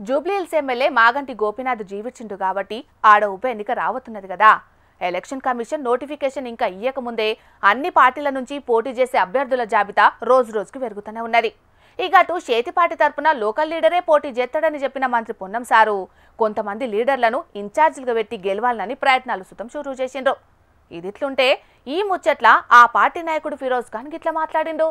Jubilee Hills MLA Maganti Gopinath జీవించిండు కాబట్టి ఆడ ఉప ఎన్నిక రావతున్నది కదా. ఎలక్షన్ కమిషన్ నోటిఫికేషన్ ఇంకా ఇయ్యకముందే అన్ని పార్టీల నుంచి పోటీ చేసే అభ్యర్థుల జాబితా రోజు రోజుకు పెరుగుతూనే ఉన్నది. ఇక అటు చేతిపాటి తరపున లోకల్ లీడరే పోటీ చేస్తాడని చెప్పిన మంత్రి పొన్నం సారు కొంతమంది లీడర్లను ఇన్ఛార్జీలుగా పెట్టి గెలవాలని ప్రయత్నాలు సుతం షురూ చేసిండ్రు. ఇదిట్లుంటే ఈ ముచ్చట్ల ఆ పార్టీ నాయకుడు ఫిరోజ్ ఖాన్ గిట్లా మాట్లాడిండు.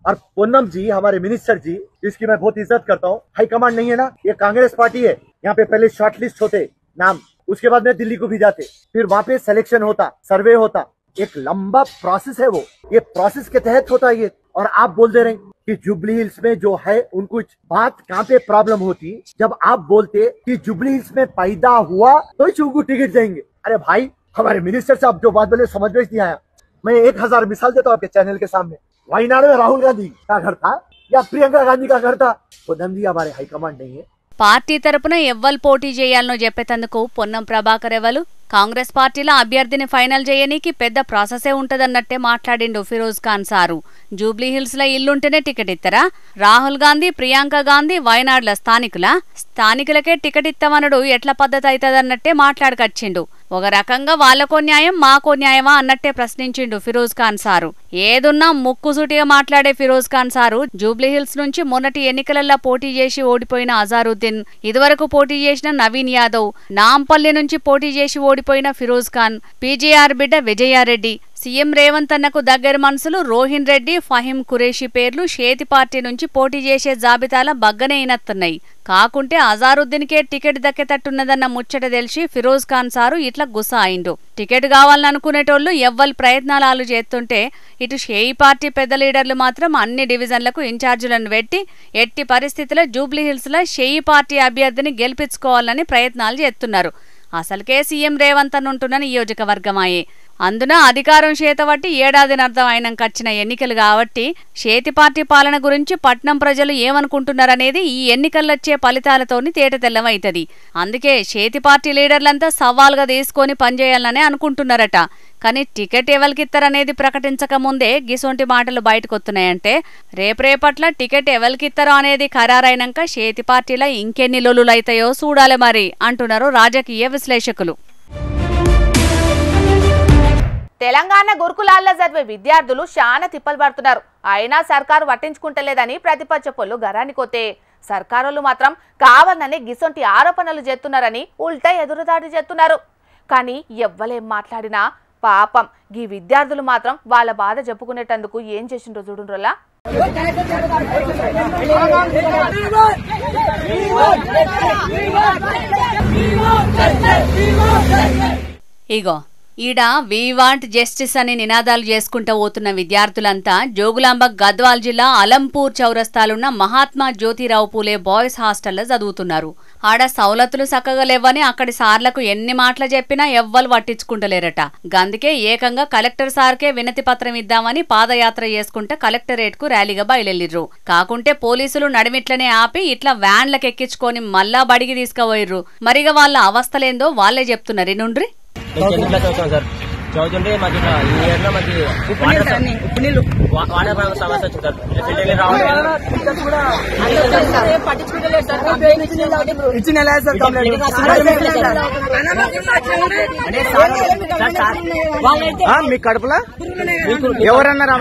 और पूनम जी हमारे मिनिस्टर जी, जिसकी मैं बहुत इज्जत करता हूँ, हाईकमांड नहीं है ना, ये कांग्रेस पार्टी है। यहाँ पे पहले शॉर्ट लिस्ट होते नाम, उसके बाद में दिल्ली को भी जाते, फिर वहाँ पे सिलेक्शन होता, सर्वे होता, एक लंबा प्रोसेस है वो, ये प्रोसेस के तहत होता है ये। और आप बोल दे रहे हैं कि जुबली हिल्स में जो है उनको बात कहाँ पे प्रॉब्लम होती, जब आप बोलते कि जुबली हिल्स में पैदा हुआ तो उनको टिकट देंगे। अरे भाई, हमारे मिनिस्टर से आप जो बात बोले समझ में नहीं आया। मैं 1000 मिसाल देता हूँ आपके चैनल के सामने। वायनाड में राहुल गांधी का घर था या प्रियंका गांधी का घर था? పొన్నం जी हमारे हाईकमांड नहीं है। పార్టీ తరపున ఎవ్వల్ పోటీ చేయాలనో చెప్పేతందుకు పొన్నం ప్రభాకర్ ఎవలు కాంగ్రెస్ పార్టీలో అభ్యర్థిని ఫైనల్ చేయనీకి పెద్ద ప్రాసెసే ఉంటదన్నట్టే మాట్లాడిండు ఫిరోజ్ ఖాన్ సారు. జూబ్లీ హిల్స్ లో ఇల్లుంటేనే టికెట్ ఇస్తారా? రాహుల్ గాంధీ, ప్రియాంక గాంధీ వయనాడ్ల స్థానికులకే టికెట్ ఇస్తామనడు ఎట్ల పద్ధతి అవుతుందన్నట్టే మాట్లాడకచ్చిండు. ఒక రకంగా వాళ్లకో న్యాయం మాకో న్యాయమా అన్నట్టే ప్రశ్నించిండు ఫిరోజ్ ఖాన్ సారు. ఏదున్నా ముక్కుసూటిగా మాట్లాడే ఫిరోజ్ ఖాన్ సారు జూబ్లీ హిల్స్ నుంచి మొన్నటి ఎన్నికలలో పోటీ చేసి ఓడిపోయిన అజారుద్దీన్, ఇదివరకు పోటీ చేసిన నవీన్ యాదవ్, నాంపల్లి నుంచి పోటీ చేసి ఓడిపోయిన ఫిరోజ్ ఖాన్, పీజీఆర్ బిడ్డ విజయారెడ్డి, సీఎం రేవంత్ అన్నకు దగ్గర మనుషులు రోహిన్ రెడ్డి, ఫహీం ఖురేషి పేర్లు షేతి పార్టీ నుంచి పోటీ చేసే జాబితాల బగ్గనే అయినట్టున్నాయి. కాకుంటే అజారుద్దీన్కే టికెట్ దక్కేటట్టున్నదన్న ముచ్చట తెలిసి ఫిరోజ్ ఖాన్ సారు ఇట్లా గుస్సా అయిండు. టికెట్ కావాలనుకునేటోళ్లు ఎవ్వరు ప్రయత్నాలు చేస్తుంటే ఇటు షేయి పార్టీ పెద్ద లీడర్లు మాత్రం అన్ని డివిజన్లకు ఇన్ఛార్జీలను పెట్టి ఎట్టి పరిస్థితుల్లో జూబ్లీ హిల్స్ లో షేయి పార్టీ అభ్యర్థిని గెలిపించుకోవాలని ప్రయత్నాలు చేస్తున్నారు. అసలుకే సీఎం రేవంత్ అని ఉంటున్న నియోజకవర్గమాయే. అందున అధికారం చేతబట్టి ఏడాదినర్థం అయినాక వచ్చిన ఎన్నికలు కాబట్టి చేతి పార్టీ పాలన గురించి పట్నం ప్రజలు ఏమనుకుంటున్నారనేది ఈ ఎన్నికలొచ్చే ఫలితాలతోని తేటతెల్లమవుతుంది. అందుకే చేతి పార్టీ లీడర్లంతా సవాల్గా తీసుకొని పనిచేయాలనే అనుకుంటున్నారట. కానీ టికెట్ ఎవరికిస్తారనేది ప్రకటించక ముందే గిసొంటి మాటలు బయటకొస్తున్నాయంటే రేపట్ల టికెట్ ఎవరికిస్తారో అనేది ఖరారైనాక చేతి పార్టీలో ఇంకెన్ని లొల్లులైతాయో చూడాలి మరి అంటున్నారు రాజకీయ విశ్లేషకులు. తెలంగాణ గురుకులాల్లో చదివే విద్యార్థులు చాలా తిప్పలు పడుతున్నారు. అయినా సర్కారు పట్టించుకుంటలేదని ప్రతిపక్షపోళ్ళు గరానికొతే సర్కారోళ్ళు మాత్రం కావాలని గిసొంటి ఆరోపణలు చేస్తున్నారని ఉల్టా ఎదురుదాడి చేస్తున్నారు. కానీ ఎవ్వలేం మాట్లాడినా పాపం ఈ విద్యార్థులు మాత్రం వాళ్ళ బాధ చెప్పుకునేటందుకు ఏం చేసిండ్రో చూడుండ్రోలా. ఇగో ఈడ వి వాంట్ జస్టిస్ అని నినాదాలు చేసుకుంటూ పోతున్న విద్యార్థులంతా జోగులాంబ గద్వాల్ జిల్లా అలంపూర్ చౌరస్తాలున్న మహాత్మా జ్యోతిరావు పూలే బాయ్స్ హాస్టల్లో చదువుతున్నారు. ఆడ సౌలతులు చక్కగా లేవని అక్కడి సార్లకు ఎన్ని మాటలు చెప్పినా ఎవ్వరు పట్టించుకుంటలేరట. గందుకే ఏకంగా కలెక్టర్ సార్కే వినతి పత్రం ఇద్దామని పాదయాత్ర చేసుకుంటే కలెక్టరేట్ కు ర్యాలీగా బయలుదేరిర్రు. కాకుంటే పోలీసులు నడిమిట్లనే ఆపి ఇట్లా వ్యాన్లకెక్కించుకొని మళ్ళా బడికి తీసుకుపోయిర్రు. మరిగా వాళ్ళ అవస్థలేందో వాళ్లే చెప్తున్నారు. నుండ్రి చదువుతుంటే మాకు ఇట్లా ఈ ఇయర్ లో మాకు వాటర్ సమస్య వచ్చింది సార్. మీ కడుపులో ఎవరన్నారా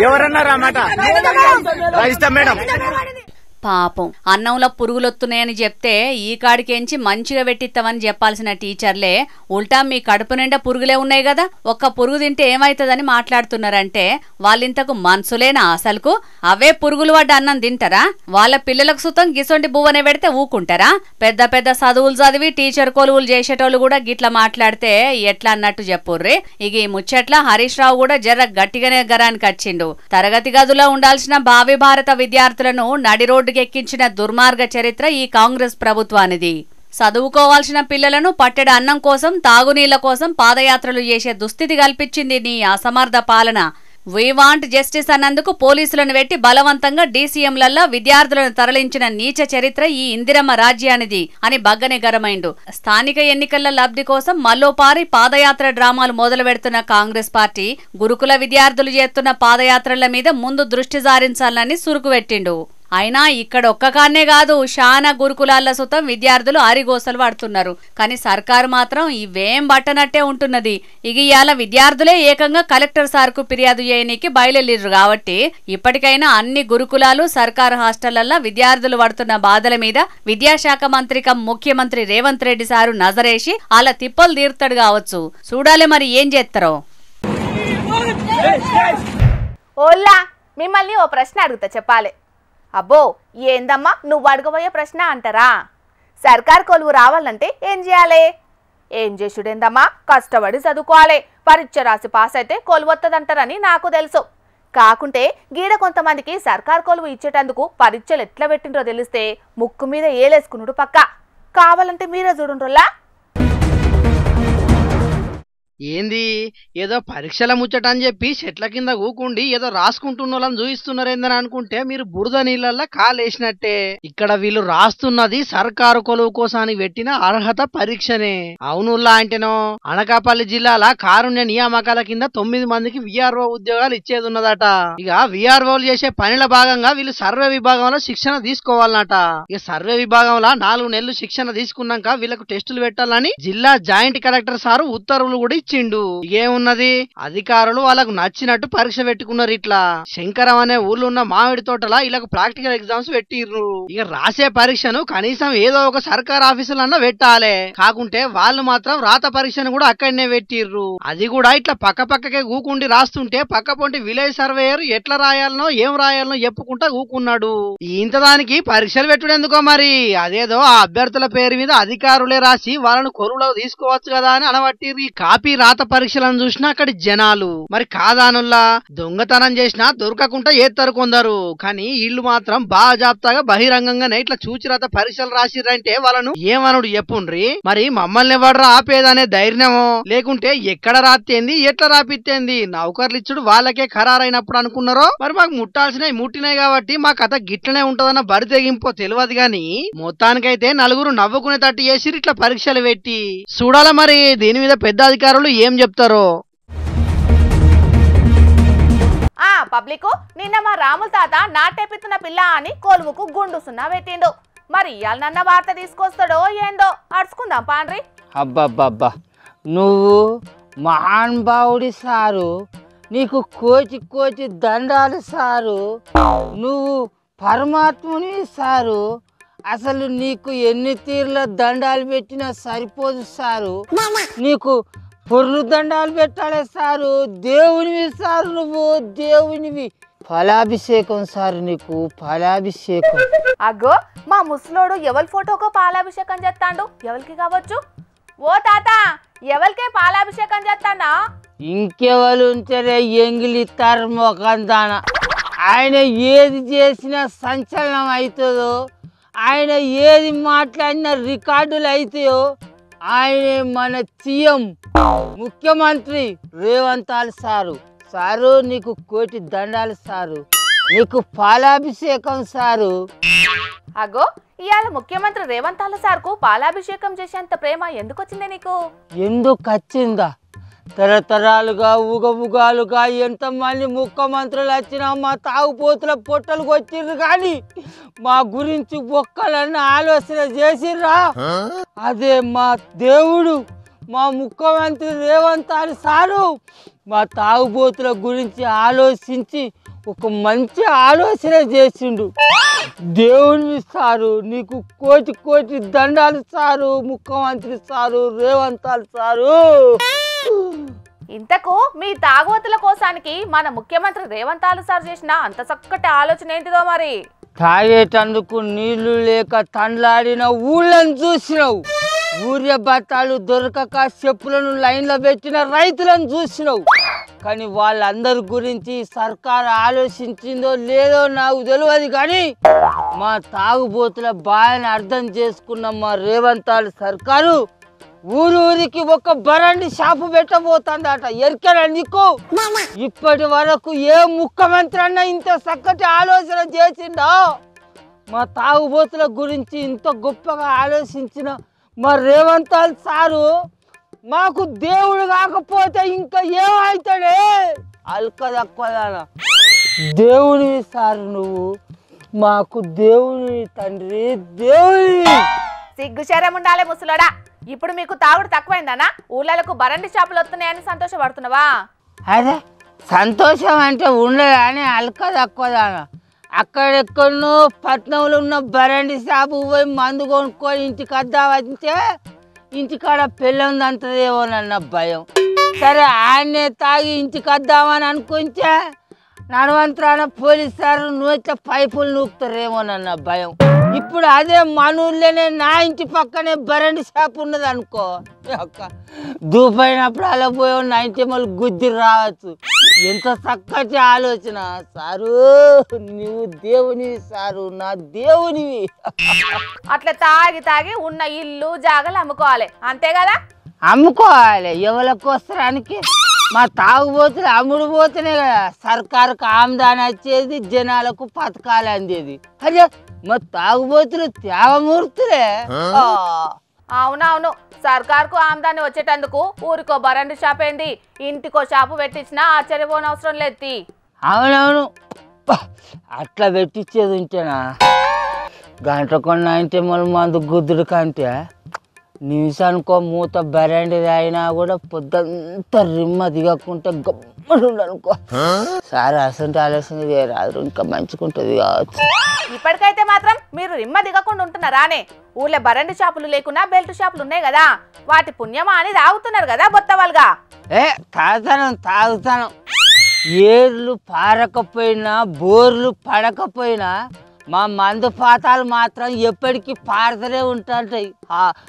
ఎవరన్నారా మాట మేడం? పాపం అన్నంలో పురుగులొత్తున్నాయని చెప్తే ఈ కాడికేంచి మంచిగా పెట్టిస్తామని చెప్పాల్సిన టీచర్లే ఉల్టా మీ కడుపు నిండా పురుగులే ఉన్నాయి కదా, ఒక్క పురుగు తింటే ఏమైతుందని మాట్లాడుతున్నారంటే వాళ్ళింతకు మనసులేనా? అసలుకు అవే పురుగులు పడ్డ అన్నం తింటారా? వాళ్ళ పిల్లలకు సుతం గిసొంటి బువ్వనే పెడితే ఊకుంటారా? పెద్ద పెద్ద చదువులు చదివి టీచర్ కొలువులు చేసేటోళ్ళు కూడా గిట్లా మాట్లాడితే ఎట్లా అన్నట్టు చెప్పుర్రి. ఇక ఈ ముచ్చట్ల హరీష్ రావు కూడా జర గట్టిగానే గరానికి వచ్చిండు. తరగతి గదిలో ఉండాల్సిన భావి భారత విద్యార్థులను నడి రోడ్డు ఎక్కించిన దుర్మార్గ చరిత్ర ఈ కాంగ్రెస్ ప్రభుత్వానిది. చదువుకోవాల్సిన పిల్లలను పట్టెడ అన్నం కోసం, తాగునీళ్ల కోసం పాదయాత్రలు చేసే దుస్థితి కల్పించింది నీ అసమర్థ పాలన. వి వాంట్ జస్టిస్ అన్నందుకు పోలీసులను పెట్టి బలవంతంగా డీసీఎంలల్లా విద్యార్థులను తరలించిన నీచ చరిత్ర ఈ ఇందిరమ్మ రాజ్యానిది అని బగ్గనే గరమైండు. స్థానిక ఎన్నికల లబ్ధి కోసం మల్లోపారి పాదయాత్ర డ్రామాలు మొదలు పెడుతున్న కాంగ్రెస్ పార్టీ గురుకుల విద్యార్థులు చేస్తున్న పాదయాత్రల మీద ముందు దృష్టి సారించాలని సురుకు పెట్టిండు. అయినా ఇక్కడ ఒక్కకాన్నే కాదు, శానా గురుకులాల సుతం విద్యార్థులు ఆరిగోసలు పడుతున్నారు. కానీ సర్కారు మాత్రం ఇవేం బట్టనట్టే ఉంటున్నది. ఇయాల విద్యార్థులే ఏకంగా కలెక్టర్ సార్కు ఫిర్యాదు చేయనీకి బయలుదేరిరు కాబట్టి ఇప్పటికైనా అన్ని గురుకులాలు సర్కారు హాస్టళ్లల్లో విద్యార్థులు పడుతున్న బాధల మీద విద్యాశాఖ మంత్రి ముఖ్యమంత్రి రేవంత్ రెడ్డి సారు నజరేసి అలా తిప్పలు తీరుతాడు కావచ్చు. చూడాలి మరి ఏం చేస్తారో. ఓల్లా మిమ్మల్ని ఓ ప్రశ్న అడుగుతా చెప్పాలి. అబ్బో ఏందమ్మా నువ్వు అడగబోయే ప్రశ్న అంటారా? సర్కార్ కొలువు రావాలంటే ఏం చేయాలి? ఏం చేసుడేందమ్మా, కష్టపడి చదువుకోవాలి. పరీక్ష రాసి పాస్ అయితే కొలువు వస్తుందంటారని నాకు తెలుసు. కాకుంటే గీడ కొంతమందికి సర్కార్ కొలువు ఇచ్చేటందుకు పరీక్షలు ఎట్లా పెట్టిండ్రో తెలిస్తే ముక్కు మీద ఏలేసుకున్నాడు పక్క. కావాలంటే మీరే చూడుండ్రులా. ఏంది ఏదో పరీక్షల ముచ్చట అని చెప్పి చెట్ల కింద కూకుండి ఏదో రాసుకుంటున్నోళ్ళని చూయిస్తున్నారేందని అనుకుంటే మీరు బురద నీళ్ళల్లో కాలేసినట్టే. ఇక్కడ వీళ్ళు రాస్తున్నది సర్కారు కొలువు కోసానికి పెట్టిన అర్హత పరీక్షనే. అవునుల్లా అంటేనో అనకాపల్లి జిల్లాల కారుణ్య నియామకాల కింద 9 మందికి విఆర్ఓ ఉద్యోగాలు ఇచ్చేది ఉన్నదట. ఇక విఆర్ఓలు చేసే పనిల భాగంగా వీళ్ళు సర్వే విభాగంలో శిక్షణ తీసుకోవాలన్నట. ఇక సర్వే విభాగంలో 4 నెలలు శిక్షణ తీసుకున్నాక వీళ్ళకు టెస్టులు పెట్టాలని జిల్లా జాయింట్ కలెక్టర్ సారు ఉత్తర్వులు కూడా ఇచ్చిండు. ఏమున్నది, అధికారులు వాళ్ళకు నచ్చినట్టు పరీక్ష పెట్టుకున్నారు. ఇట్లా శంకరం అనే ఊర్లో ఉన్న మామిడి తోటలా వీళ్ళకు ప్రాక్టికల్ ఎగ్జామ్స్ పెట్టిర్రు. ఇక రాసే పరీక్షను కనీసం ఏదో ఒక సర్కార్ ఆఫీసులన్నా పెట్టాలి. కాకుంటే వాళ్ళు మాత్రం రాత పరీక్షను కూడా అక్కడనే పెట్టిర్రు. అది కూడా ఇట్లా పక్కకే కూకుండి రాస్తుంటే పక్క పొంటి విలేజ్ సర్వేయర్ ఎట్లా రాయాలనో ఏం రాయాలనో చెప్పుకుంటా కూకున్నాడు. ఇంత దానికి పరీక్షలు పెట్టుడెందుకో మరి. అదేదో ఆ అభ్యర్థుల పేరు మీద అధికారులే రాసి వాళ్ళను కొలువులో తీసుకోవచ్చు కదా అని అనబట్టిర్రు. ఈ కాపీ రాత పరీక్షలను చూసినా అక్కడి జనాలు మరి కాదానుల్లా దొంగతనం చేసినా దొరకకుండా ఏత్తరు కొందరు. కానీ వీళ్ళు మాత్రం బాగా జాప్తాగా బహిరంగంగానే ఇట్లా చూచిరాత పరీక్షలు రాసిర్రంటే వాళ్ళను ఏమనుడు చెప్పుండ్రి. మరి మమ్మల్ని ఎవడ్రా ఆపేదనే ధైర్యమో లేకుంటే ఎక్కడ రాత్తేంది ఎట్లా రాపిత్తేంది నౌకర్లు ఇచ్చుడు వాళ్ళకే ఖరారైనప్పుడు అనుకున్నారో మరి మాకు ముట్టాల్సినవి ముట్టినాయి కాబట్టి మా కథ గిట్లనే ఉంటదన్న బరి తెగింపో తెలియదు గాని మొత్తానికైతే నలుగురు నవ్వుకునే తట్టు చేసి ఇట్లా పరీక్షలు పెట్టి చూడాల. మరి దీని మీద పెద్ద అధికారులు ఏం చెప్తారో. పబ్లిక్ నిన్న మా రాముల తాత నాటేపిస్తున్న పిల్ల అని కొలువుకు గుండు సున్నా పెట్టిండు. మరి ఇవాళ నన్న వార్త తీసుకొస్తాడో ఏందో అడుచుకుందాం పాండ్రి. అబ్బబ్బబ్బా నువ్వు మహానుభావుడి సారు, నీకు కోచి దండాలు సారు, నువ్వు పరమాత్ముని సారు. అసలు నీకు ఎన్ని తీర్ల దండాలు పెట్టినా సరిపోదు సారు. నీకు పొర్లు దండాలు పెట్టాలి సారు. దేవునివి సారు, నువ్వు దేవునివి. ఫలాభిషేకం సారు, నీకు ఫలాభిషేకం. అగ్గో మా ముసలోడు ఎవరి ఫోటోకో పాలాభిషేకం చేస్తాడు. ఎవరికి కావచ్చు? ఓ తాత ఎవరికే పాలాభిషేకం చేస్తాడా? ఇంకెవరు ఉంటేనే ఎంగిలిస్తారు మొకందాన. ఆయన ఏది చేసినా సంచలనం అవుతుందో, ఆయన ఏది మాట్లాడినా రికార్డులు అవుతాయో ఆయనే మన సీఎం ముఖ్యమంత్రి రేవంత్ సారు. సారు నీకు కోటి దండాలు సారు, నీకు పాలాభిషేకం సారు. అగో ఇవాళ ముఖ్యమంత్రి రేవంత్ సార్కు పాలాభిషేకం చేసేంత ప్రేమ ఎందుకు వచ్చింది నీకు? ఎందుకు వచ్చిందా, తరతరాలుగా ఉగముగాలుగా ఎంతమంది ముఖ్యమంత్రులు వచ్చినా మా తాగుపోతుల పొట్టలకు వచ్చిర్రు కానీ మా గురించి ఒక్కలన్నా ఆలోచన చేసిర్రా? అదే మా దేవుడు మా ముఖ్యమంత్రి రేవంత్ సారు మా తాగుబోతుల గురించి ఆలోచించి ఒక మంచి ఆలోచన చేసిండు. దేవుని సారు నీకు కోటి దండాలు సారు, ముఖ్యమంత్రి సారు రేవంత్ సారు. ఇంతకు మీ తాగుబోతుల కోసానికి మన ముఖ్యమంత్రి రేవంత్ సార్ చేసిన అంత చక్కటి ఆలోచన ఏంటిదో మరి? తాగేటందుకు నీళ్లు లేక తండ్లాడిన ఊళ్ళని చూసినావు, ఊర్య బత్తాలు దొరకక చెప్పులను లైన్లో పెట్టిన రైతులను చూసినావు. కానీ వాళ్ళందరి గురించి సర్కారు ఆలోచించిందో లేదో నాకు తెలియదు. కానీ మా తాగుబోతుల బాధని అర్థం చేసుకున్న మా రేవంత్ సర్కారు ఊరికి ఒక బరండి షాపు పెట్టబోతుందట. ఎరికరా నీకు? ఇప్పటి వరకు ఏ ముఖ్యమంత్రి అన్నా ఇంత చక్కటి ఆలోచన చేసిండో? మా తాగుబోతుల గురించి ఇంత గొప్పగా ఆలోచించిన మా రేవంత్ సారు మాకు దేవుడు కాకపోతే ఇంకా ఏమవుతాడే? అల్కదక్కువదానా దేవుడివి సార్, నువ్వు మాకు దేవుడి తండ్రి, దేవుడి. సిగ్గుశరం ఉండాలి ముసలోడా. ఇప్పుడు మీకు తాగుడు తక్కువైందనా? ఊళ్ళకు బరండి షాపులు వస్తున్నాయని సంతోషపడుతున్నావా? అదే సంతోషం అంటే ఉండదు అని అల్కదక్కువదానా. అక్కడెక్కడో పట్నంలో ఉన్న బరండి షాపు పోయి మందు కొనుక్కొని ఇంటికి వద్దామంటే ఇంటికాడ పెళ్ళందంతదేమోనన్న భయం. సరే ఆయన్నే తాగి ఇంటికి వద్దామని అనుకుంటే నడవంతరాన పోలీసు సార్ నూట పైపులు నూకుతారేమోనన్న భయం. ఇప్పుడు అదే మన ఊళ్ళోనే నా ఇంటి పక్కనే బరండి షాప్ ఉన్నది అనుకో, దూపైనప్పుడు అలా పోయో నా ఇంటి మళ్ళీ గుద్ది రావచ్చు. ఎంత చక్కటి ఆలోచన సారు. నువ్వు దేవునివి సారు, నా దేవునివి. అట్లా తాగి తాగి ఉన్న ఇల్లు జాగలు అమ్ముకోవాలి, అంతే కదా? అమ్ముకోవాలి ఎవరికోసరానికి. మా తాగుబోతులు అమ్ముడు పోతేనే కదా సర్కారుకు ఆమ్దాని వచ్చేది, జనాలకు పథకాలు అందేది. అదే మా తాగుబోతులు త్యాగమూర్తులే. అవునవును, సర్కార్కు ఆమ్దాని వచ్చేటందుకు ఊరికో బరండి షాప్ ఏంది, ఇంటికో షాపు పెట్టించినా ఆశ్చర్యపోనవసరం లేదు. అవునవును, అట్లా పెట్టించేది ఉంటేనా గంటకొన్న అంటే మళ్ళీ మందు గుద్దుడు కంటే నిమిషానికో మూత బరండిది అయినా కూడా పొద్దంతా రిమ్మ దిగకుంటే గమ్మడు ఉండనుకో. సార్ అసలు ఆలోచన చేయరాదు, ఇంకా మంచుకుంటుంది కావచ్చు. ఇప్పటికైతే మాత్రం మీరు రిమ్మ దిగకుండా ఉంటున్నారానే? ఊళ్ళో బరండి షాపులు లేకున్నా బెల్ట్ షాపులు ఉన్నాయి కదా, వాటి పుణ్యమా అని తాగుతున్నారు కదా బొత్తవాళ్ళుగా. తాగుతాను. ఏర్లు పారకపోయినా బోర్లు పడకపోయినా మా మందు పాతాలు మాత్రం ఎప్పటికీ పారుతూనే ఉంటాయి.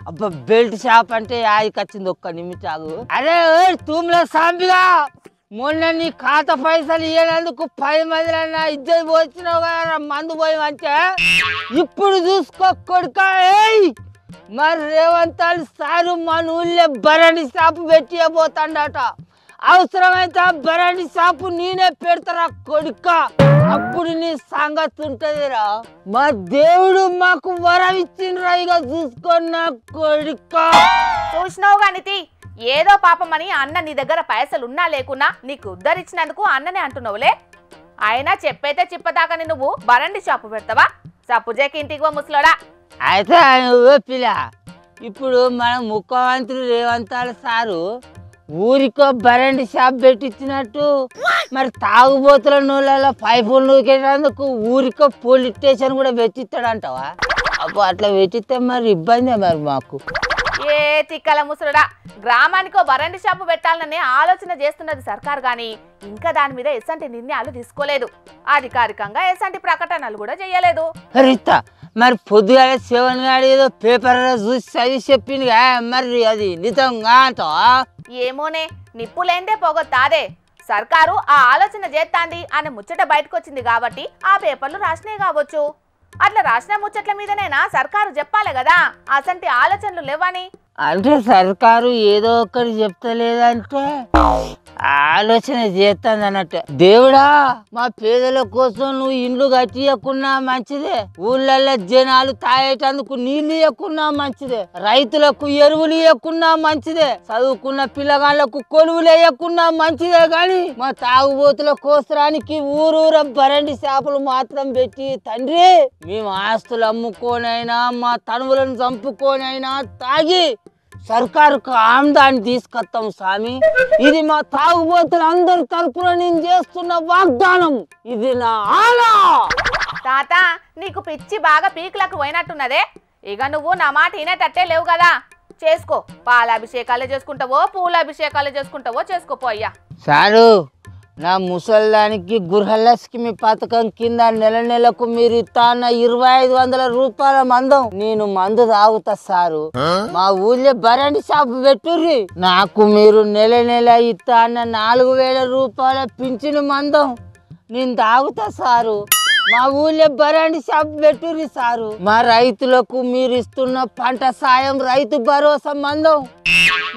అబ్బా బెల్ట్ షాప్ అంటే యాదికి వచ్చింది, ఒక్క నిమిషాలు. అరే తూముల సాంబిగా, మొన్న నీ ఖాతా పైసలు ఇవ్వనందుకు 10 మందిలన్నా ఇద్దరు వచ్చినావు కదా మందు పోయమంటే, ఇప్పుడు చూసుకో కొడుకా. మరి రేవంత్ సారు మన ఊళ్ళో బరండి షాపు పెట్టిపోతాడట. అవసరమైతే బరండి షాపు నేనే పెడతారా కొడుక, అప్పుడు నీ సంగతి ఉంటదిరా. మా దేవుడు మాకు వరం ఇచ్చిండ్రా, ఇక చూసుకున్న కొడుక. చూసినావు గానితి, ఏదో పాపమని అన్న నీ దగ్గర పైసలు ఉన్నా లేకున్నా నీకు ఉద్ధరించినందుకు అన్ననే అంటున్నావులే. అయినా చెప్పైతే చిప్పదాకాని నువ్వు బరండి షాపు పెడతావా? సప్పుజేకి ఇంటికి ముసలోడా. అయితే నువ్వే పిల్ల, ఇప్పుడు మన ముఖ్యమంత్రి రేవంత్ సారు ఊరికో బరండి షాప్ పెట్టించినట్టు మరి తాగుబోతుల నూళ్ళలో పైపులు నూకేటందుకు ఊరికో పోలీస్ స్టేషన్ కూడా పెట్టిస్తాడంటావా? అప్పుడు అట్లా పెట్టిస్తే మరి ఇబ్బందే మరి మాకు. ఏ తిక్కల ముసలుడా, గ్రామానికో బరండి షాపు పెట్టాలనే ఆలోచన చేస్తున్నది సర్కార్ గాని ఇంకా దాని మీద ఎసంటి నిర్ణయాలు తీసుకోలేదు. అధికారికంగా ఎసంటి ప్రకటనలు కూడా చేయలేదు. రీత మరి పొద్దుగాల శివన్ గారు ఏదో పేపర్లో చూసి చదివి చెప్పిందిగా, మరి అది నిజంగా అంటావా? ఏమోనే, నిప్పులేందే పొగొత్తాదే. సర్కారు ఆ ఆలోచన చేస్తాంది అనే ముచ్చట బయటకు వచ్చింది కాబట్టి ఆ పేపర్లు రాసినాయి కావచ్చు. అట్లా రాసిన ముచ్చట్ల మీదనేనా సర్కారు చెప్పాలి కదా అసంటి ఆలోచనలు లేవని. అంటే సర్కారు ఏదో ఒకటి చెప్తలేదంటే ఆలోచన చేస్తాను అన్నట్టు. దేవుడా, మా పేదల కోసం నువ్వు ఇండ్లు కట్టియకున్నా మంచిదే, ఊళ్ళల్లో జనాలు తాగేటందుకు నీళ్లు ఇవ్వకున్నా మంచిదే, రైతులకు ఎరువులు ఇవ్వకున్నా మంచిదే, చదువుకున్న పిల్లగాళ్లకు కొలువులు వేయకున్నా మంచిదే, గాని మా తాగుబోతుల కోసరానికి ఊరూర బరండి చేపలు మాత్రం పెట్టి తండ్రి మేము ఆస్తులు అమ్ముకోనైనా మా తనువులను చంపుకోనైనా తాగి సర్కారుకు ఆమ్దాన్ని తీసుకొస్తాం స్వామి. ఇది మా తాగుబోతులు అందరి తరపున నేను చేస్తున్న వాగ్దానం. ఇది నా ఆలా. తాత, నీకు పిచ్చి బాగా పీకులకు పోయినట్టున్నదే. ఇక నువ్వు నా మాట వినేటట్టే లేవు కదా. చేసుకో, పాలాభిషేకాలు చేసుకుంటావో పూల అభిషేకాలు చేసుకుంటావో చేసుకోపో అయ్యా. సారు, నా ముసల్దానికి గృహలక్ష్మి పథకం కింద నెలకు మీరు ఇస్తా అన్న 2500 రూపాయల మందం నేను మందు తాగుతా సారు. మా ఊళ్ళో బరండి షాపు పెట్టుర్రి, నాకు మీరు నెల ఇస్తా అన్న 4000 రూపాయల పింఛను మందం నేను తాగుతా సారు. మా ఊళ్ళో బరాండి షాప్ పెట్టుర్రి సారు. మా రైతులకు మీరు ఇస్తున్న పంట సాయం రైతు భరోసా మందం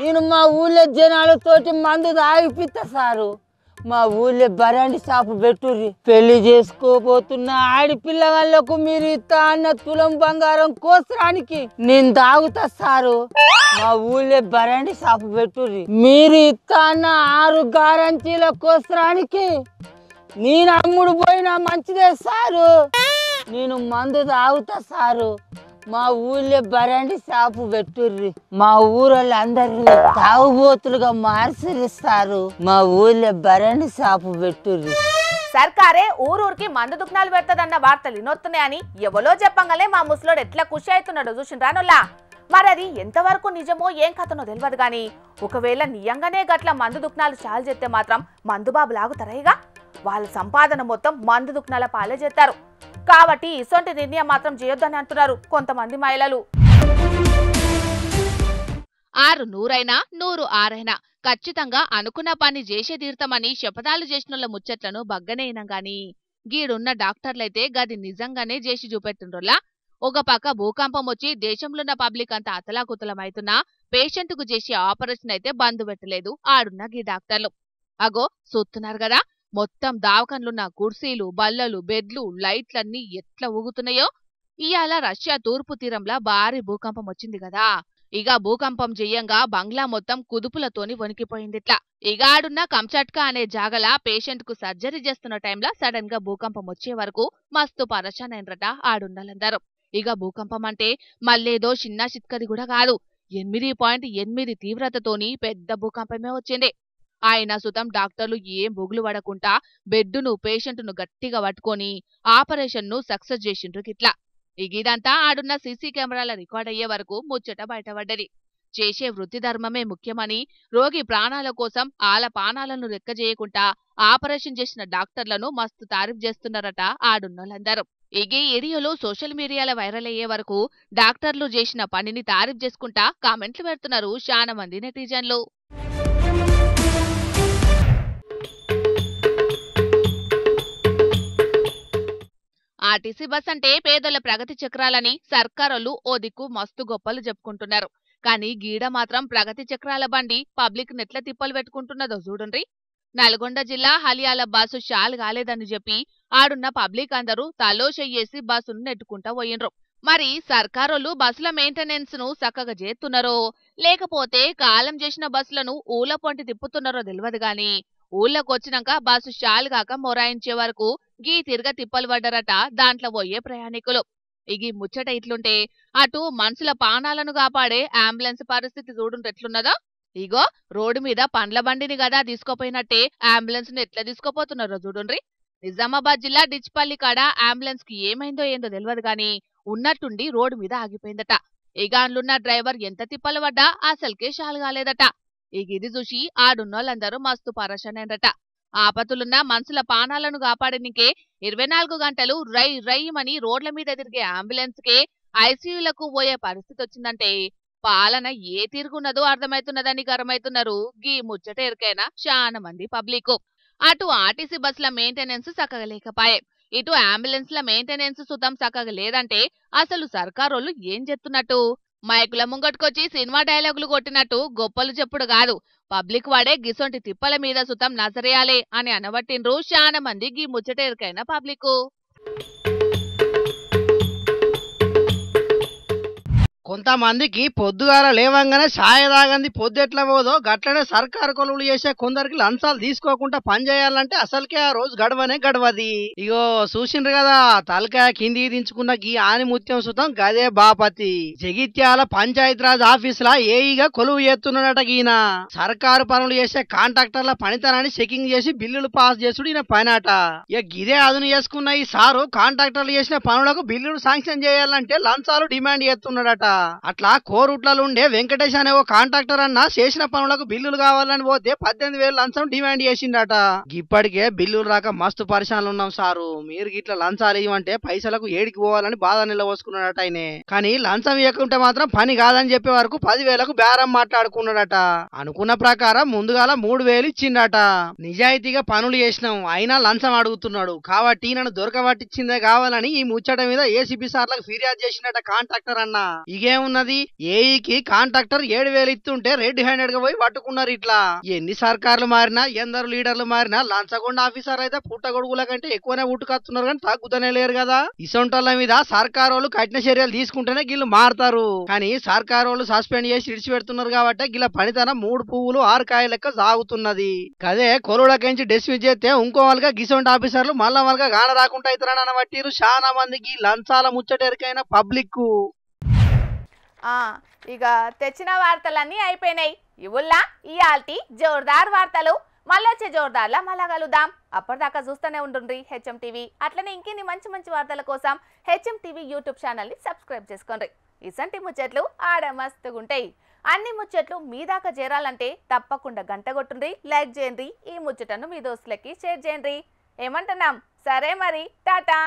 నేను మా ఊళ్ళో జనాలతోటి మందు తాగిపిస్తా సారు. మా ఊళ్ళో బరాండి షాప్ పెట్టుర్రి. పెళ్లి చేసుకోబోతున్న ఆడపిల్లగాళ్ళకు మీరు ఇస్తా అన్న తులం బంగారం కోసరానికి నేను తాగుతా సారు. మా ఊళ్ళో బరాండి షాప్ పెట్టుర్రి. మీరు ఇస్తా అన్న 6 గ్యారంటీల కోసరానికి నేను అమ్ముడు పోయినా మంచిదే సారు. నేను మందు తాగుతా సారు. మా ఊళ్ళో బరాండి షాపు పెట్టుర్రి. మా ఊరోళ్ళందరినీ తాగుబోతులుగా మార్చిస్తారు. మా ఊళ్ళో బరాండి షాపు పెట్టుర్రి. సర్కారే ఊరూరికి మందు దుకాణాలు పెడతదన్న వార్తలు వినొస్తున్నాయని ఎవరో చెప్పంగానే మా ముసలోడు ఎట్లా ఖుషి అవుతున్నాడో చూసిండ్రానులా. మరి అది ఎంతవరకు నిజమో ఏం కథనో తెలియదు గాని ఒకవేళ నియంగానే గట్ల మందు దుకాణాలు చాలు చేస్తే మాత్రం మందుబాబు లాగుతారైగా. వాళ్ళ సంపాదన మొత్తం మందు దుకాణాల పాలే చేస్తారు. కాబట్టి ఇసొంటి నిర్ణయం మాత్రం చేయొద్దని అంటున్నారు కొంతమంది మహిళలు. 6 నూరైనా 100 ఆరైనా ఖచ్చితంగా అనుకున్న పని చేసే తీర్థమని శపథాలు చేసినోళ్ళ ముచ్చట్లను బగ్గనేయినం గాని గీడున్న డాక్టర్లైతే గది నిజంగానే చేసి చూపెట్టుండ్రోలా. ఒక పక్క భూకంపం వచ్చి దేశంలోన్న పబ్లిక్ అంతా అతలాకుతలమైతున్నా పేషెంట్కు చేసే ఆపరేషన్ అయితే బంద్ పెట్టలేదు ఆడున్న గీ డాక్టర్లు. అగో చూస్తున్నారు కదా, మొత్తం దావకంలున్న కుర్సీలు, బల్లలు, బెడ్లు, లైట్లన్నీ ఎట్లా ఊగుతున్నాయో. ఇయాల రష్యా తూర్పు తీరంలా భారీ భూకంపం వచ్చింది కదా. ఇక భూకంపం చెయ్యంగా బంగ్లా మొత్తం కుదుపులతోని వణికిపోయిందిట్లా. ఇక ఆడున్న కంచాట్కా అనే జాగల పేషెంట్ కు సర్జరీ చేస్తున్న టైంలో సడన్ గా భూకంపం వచ్చే వరకు మస్తు పరచానైనరట ఆడున్నలందరూ. ఇక భూకంపం అంటే మళ్ళేదో చిన్న చిత్కది కూడా కాదు, 8.8 తీవ్రతతోని పెద్ద భూకంపమే వచ్చింది. ఆయన సుతం డాక్టర్లు ఏం బొగులు పడకుండా బెడ్డును పేషెంట్ను గట్టిగా పట్టుకొని ఆపరేషన్ను సక్సెస్ చేసిండ్రు గిట్లా. ఇదంతా ఆడున్న సీసీ కెమెరాల రికార్డ్ అయ్యే వరకు ముచ్చట బయటపడ్డది. చేసే వృత్తి ధర్మమే ముఖ్యమని రోగి ప్రాణాల కోసం ఆల పానాలను లెక్కజేయకుండా ఆపరేషన్ చేసిన డాక్టర్లను మస్తు తారీఫ్ చేస్తున్నారట ఆడున్నోళ్ళందరూ. ఈ ఏరియాలో సోషల్ మీడియాలో వైరల్ అయ్యే వరకు డాక్టర్లు చేసిన పనిని తారీఫ్ చేసుకుంటా కామెంట్లు పెడుతున్నారు చాలా మంది నెటిజన్లు. ఆర్టీసీ బస్ అంటే పేదల ప్రగతి చక్రాలని సర్కారోళ్ళు ఓ దిక్కు మస్తు గొప్పలు చెప్పుకుంటున్నారు. కానీ గీడ మాత్రం ప్రగతి చక్రాల బండి పబ్లిక్ నెట్ల తిప్పలు పెట్టుకుంటున్నదో చూడండి. నల్గొండ జిల్లా హలియాల బస్సు షాల్ కాలేదని చెప్పి ఆడున్న పబ్లిక్ అందరూ తలో చెయ్యేసి బస్సును నెట్టుకుంటా పోయిండ్రు. మరి సర్కారోళ్ళు బస్సుల మెయింటెనెన్స్ ను చక్కగా చేస్తున్నారో లేకపోతే కాలం చేసిన బస్సులను ఊళ్ళ పొంటి తిప్పుతున్నారో తెలియదు గాని ఊళ్ళకొచ్చినాక బస్సు షాల్ కాక మొరాయించే వరకు గీ తిరగ తిప్పలు పడ్డారట దాంట్లో పోయే ప్రయాణికులు. ఇగి ముచ్చట ఇట్లుంటే అటు మనుషుల పానాలను కాపాడే అంబులెన్స్ పరిస్థితి చూడుంటెట్లున్నదో. ఇగో రోడ్డు మీద పండ్ల బండిని గదా తీసుకోపోయినట్టే అంబులెన్స్ ను ఎట్లా తీసుకోపోతున్నారో చూడుండ్రి. నిజామాబాద్ జిల్లా డిచ్పల్లి కాడ అంబులెన్స్ కి ఏమైందో ఏందో తెలియదు గాని ఉన్నట్టుండి రోడ్డు మీద ఆగిపోయిందట. ఇక అందున్న డ్రైవర్ ఎంత తిప్పలు పడ్డా అసలుకే షాల్ కాలేదట. ఇది చూసి ఆడున్నోళ్ళందరూ మస్తు పరషనైనరట. ఆపతులున్న మనుషుల పానాలను కాపాడనికే 24 గంటలు రై రైమని రోడ్ల మీద తిరిగే అంబులెన్స్ కే ఐసీయూలకు పోయే పరిస్థితి వచ్చిందంటే పాలన ఏ తిరుగున్నదో అర్థమైతున్నదని గరమైతున్నారు గీ ముచ్చట ఎరికైనా చాలా మంది పబ్లిక్. అటు ఆర్టీసీ బస్సుల మెయింటెనెన్స్ చక్కగా లేకపాయే, ఇటు అంబులెన్స్ల మెయింటెనెన్స్ సుతం చక్కగా లేదంటే అసలు సర్కారోళ్ళు ఏం చెప్తున్నట్టు? మైకుల ముంగట్టుకొచ్చి సినిమా డైలాగులు కొట్టినట్టు గొప్పలు చెప్పుడు కాదు, పబ్లిక్ వాడే గిసొంటి తిప్పల మీద సుతం నజరేయాలే అని అనబట్టిండ్రు చాలా మంది గీ ముచ్చట ఎరికైన పబ్లిక్. కొంతమందికి పొద్దుగాల లేవంగానే ఛాయ తాగంది పొద్దెట్లా పోదో గట్లనే సర్కారు కొలువులు చేసే కొందరికి లంచాలు తీసుకోకుండా పని చేయాలంటే అసలుకే ఆ రోజు గడవనే గడవది. ఇగో చూసిండ్రు కదా, తలకాయ కిందికి దించుకున్న గీ ఆని ముత్యం సుతం గదే బాపతి. జగిత్యాల పంచాయతీరాజ్ ఆఫీసులా ఏఈగా కొలువు చేస్తున్నాడట గీన. సర్కారు పనులు చేసే కాంట్రాక్టర్ల పనితనాన్ని చెకింగ్ చేసి బిల్లులు పాస్ చేసుడు ఈయన పనట. ఇక గిదే అదును చేసుకున్న ఈ సారు కాంట్రాక్టర్లు చేసిన పనులకు బిల్లులు శాంక్షన్ చేయాలంటే లంచాలు డిమాండ్ చేస్తున్నాడట. అట్లా కోరుట్లలో ఉండే వెంకటేష్ అనే ఓ కాంట్రాక్టర్ అన్న చేసిన పనులకు బిల్లులు కావాలని పోతే 18,000 లంచం డిమాండ్ చేసిండట. ఇప్పటికే బిల్లులు రాక మస్తు పరిశానలు ఉన్నాం సారు, మీరు గిట్లా లంచాలు ఇవ్వంటే పైసలకు ఏడికి పోవాలని బాధ నిలవోసుకున్నాడట ఆయనే. కానీ లంచం ఇవ్వకుంటే మాత్రం పని కాదని చెప్పే వరకు 10,000కు బేరం మాట్లాడుకున్నాడట. అనుకున్న ప్రకారం ముందుగాల 3,000 ఇచ్చిండట. నిజాయితీగా పనులు చేసినాం అయినా లంచం అడుగుతున్నాడు కాబట్టి నన్ను దొరకబట్టించిందే కావాలని ఈ ముచ్చట మీద ఏసీపీ సార్లకు ఫిర్యాదు చేసినట కాంట్రాక్టర్ అన్న. ఇగేమున్నది, ఏఈకి కాంట్రాక్టర్ 7,000 ఇస్తుంటే రెడ్ హ్యాండెడ్ గా పోయి పట్టుకున్నారు. ఇట్లా ఎన్ని సర్కార్లు మారినా ఎందరు లీడర్లు మారినా లంచగొండ ఆఫీసర్ అయితే పుట్టగొడుగుల కంటే ఎక్కువనే ఉట్టుకొస్తున్నారు కానీ తగ్గుతూనే లేరు కదా. ఇసొంటోళ్ళ మీద సర్కార్ వాళ్ళు కఠిన చర్యలు తీసుకుంటేనే గిల్లు మారుతారు. కానీ సర్కార్ వాళ్ళు సస్పెండ్ చేసి ఇడిచిపెడుతున్నారు కాబట్టి గిల్ల పనితనం 3 పువ్వులు 6 కాయ లెక్క సాగుతున్నది. కదే కొలువులకించి డిస్మిస్ చేస్తే ఇంకో వాళ్ళగా గిసొంటి ఆఫీసర్లు మళ్ళా వాళ్ళగా గాన రాకుండా అవుతారని అనబట్టిరు చాలా మందికి లంచాల ముచ్చటెరికైన పబ్లిక్. ఇక తెచ్చిన వార్తలన్నీ అయిపోయినాయి. ఇవుల్లా ఇయాల్టి జోర్దార్ వార్తలు. మళ్ళొచ్చే జోర్దార్లా మళ్ళా కలుద్దాం. అప్పటిదాకా చూస్తూనే ఉండండి హెచ్ఎం టీవీ. అట్లనే ఇంకెన్ని మంచి మంచి వార్తల కోసం హెచ్ఎం టీవీ యూట్యూబ్ ఛానల్ని సబ్స్క్రైబ్ చేసుకోండి. ఇసంటి ముచ్చట్లు ఆడ మస్తుగుంటాయి. అన్ని ముచ్చట్లు మీ దాకా చేరాలంటే తప్పకుండా గంట కొట్టుండి, లైక్ చేయండి, ఈ ముచ్చటను మీ దోస్తులకి షేర్ చేయండి. ఏమంటున్నాం? సరే మరి, టాటా.